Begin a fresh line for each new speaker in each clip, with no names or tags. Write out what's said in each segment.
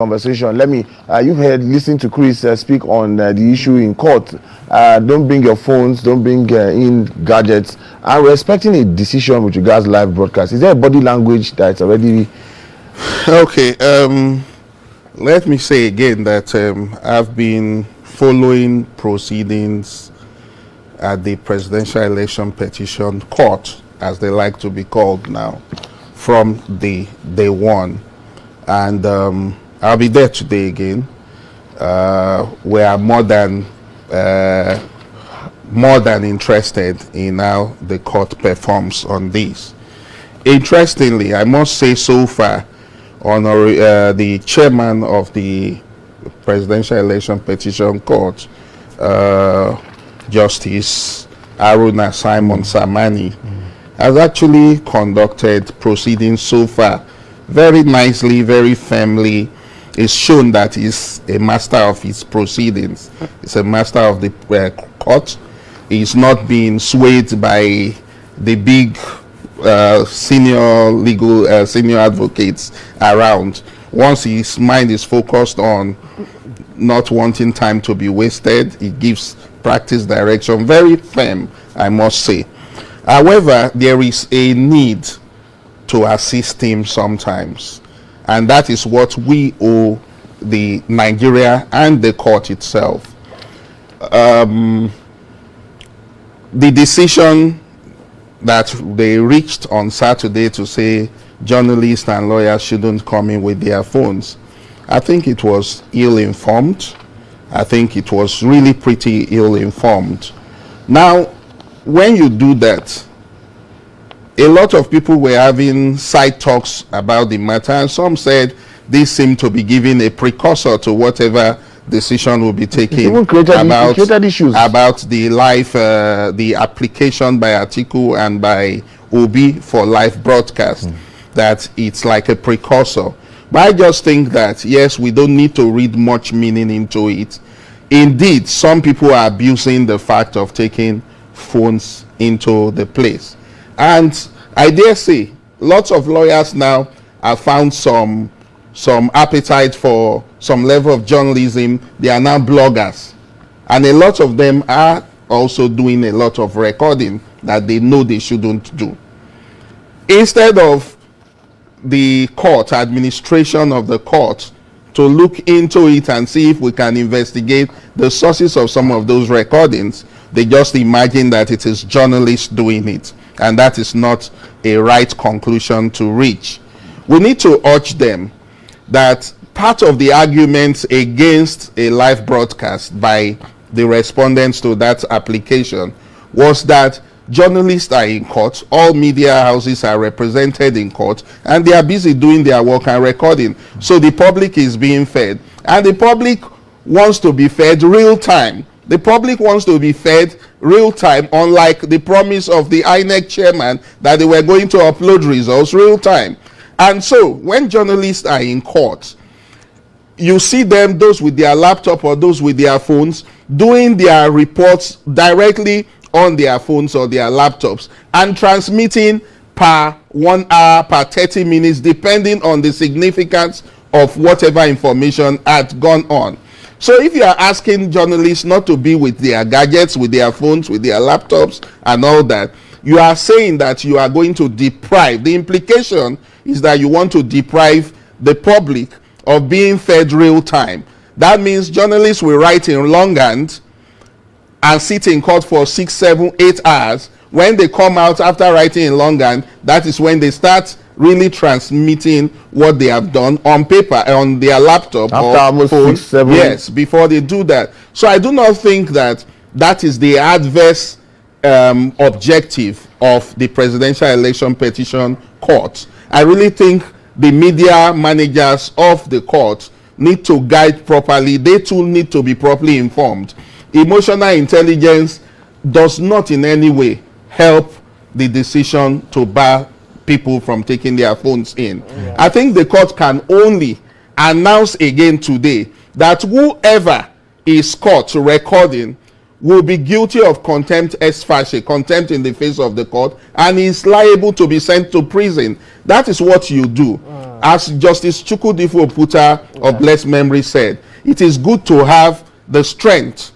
conversation. Let me, you've listened to Chris speak on the issue in court. Don't bring your phones, don't bring in gadgets. And we're expecting a decision with regards to live broadcast. Is there a body language that's already...
Okay, let me say again that I've been following proceedings at the Presidential Election Petition Court, as they like to be called now, from the day one. And I'll be there today again. We are more than interested in how the court performs on this. Interestingly, I must say so far, the chairman of the Presidential Election Petition Court, Justice Aruna Simon Samani, has actually conducted proceedings so far very nicely, very firmly. It's shown that he's a master of his proceedings. He's a master of the court. He's not being swayed by the big senior advocates around. Once his mind is focused on not wanting time to be wasted, he gives practice direction, very firm, I must say. However, there is a need to assist him sometimes, and that is what we owe the Nigeria and the court itself. The decision that they reached on Saturday to say journalists and lawyers shouldn't come in with their phones, I think it was ill-informed. I think it was really pretty ill-informed. Now, when you do that, a lot of people were having side talks about the matter, and some said this seemed to be giving a precursor to whatever decision will be taken about the application by Atiku and by Obi for live broadcast, that it's like a precursor. But I just think that, yes, we don't need to read much meaning into it. Indeed, some people are abusing the fact of taking phones into the place. And I dare say, lots of lawyers now have found some appetite for some level of journalism. They are now bloggers. And a lot of them are also doing a lot of recording that they know they shouldn't do. Instead of the court, administration of the court, to look into it and see if we can investigate the sources of some of those recordings, they just imagine that it is journalists doing it. And that is not a right conclusion to reach. We need to urge them that part of the arguments against a live broadcast by the respondents to that application was that journalists are in court, all media houses are represented in court, and they are busy doing their work and recording. So the public is being fed, and the public wants to be fed real time. The public wants to be fed real time, unlike the promise of the INEC chairman that they were going to upload results real time. And so when journalists are in court, you see them, those with their laptop or those with their phones, doing their reports directly on their phones or their laptops and transmitting per 1 hour, per 30 minutes, depending on the significance of whatever information had gone on. So if you are asking journalists not to be with their gadgets, with their phones, with their laptops and all that, you are saying that you are going to deprive. The implication is that you want to deprive the public of being fed real time. That means journalists will write in longhand and sit in court for 6, 7, 8 hours. When they come out after writing in longhand, that is when they start really transmitting what they have done on paper, on their laptop
after almost
phone.
6, 7.
Yes, before they do that. So I do not think that that is the adverse objective of the Presidential Election Petition Court. I really think the media managers of the court need to guide properly. They too need to be properly informed. Emotional intelligence does not in any way help the decision to bar people from taking their phones in. Yeah. I think the court can only announce again today that whoever is caught recording will be guilty of contempt ex facie, contempt in the face of the court, and is liable to be sent to prison. That is what you do. As Justice Chukwudifo Oputa of blessed memory said, it is good to have the strength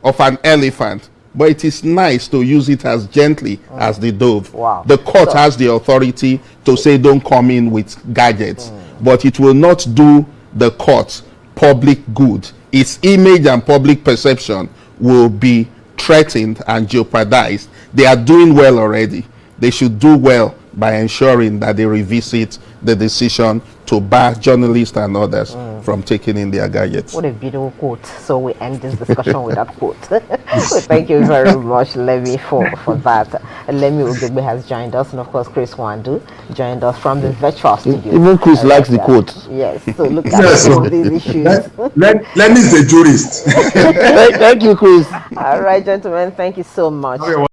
of an elephant, but it is nice to use it as gently as the dove.
Wow.
The court has the authority to say don't come in with gadgets, but it will not do the court public good. Its image and public perception will be threatened and jeopardized. They are doing well already. They should do well by ensuring that they revisit the decision to bar journalists and others from taking in their gadgets.
What a beautiful quote. So we end this discussion with that quote. Thank you very much, Lemmy, for that. Lemmy Ugegbe has joined us, and of course Chris Wandu joined us from the virtual studio.
Even Chris likes the quote.
Yes, so look at some of these issues.
Lemmy is a jurist.
Thank you, Chris.
All right, gentlemen, thank you so much.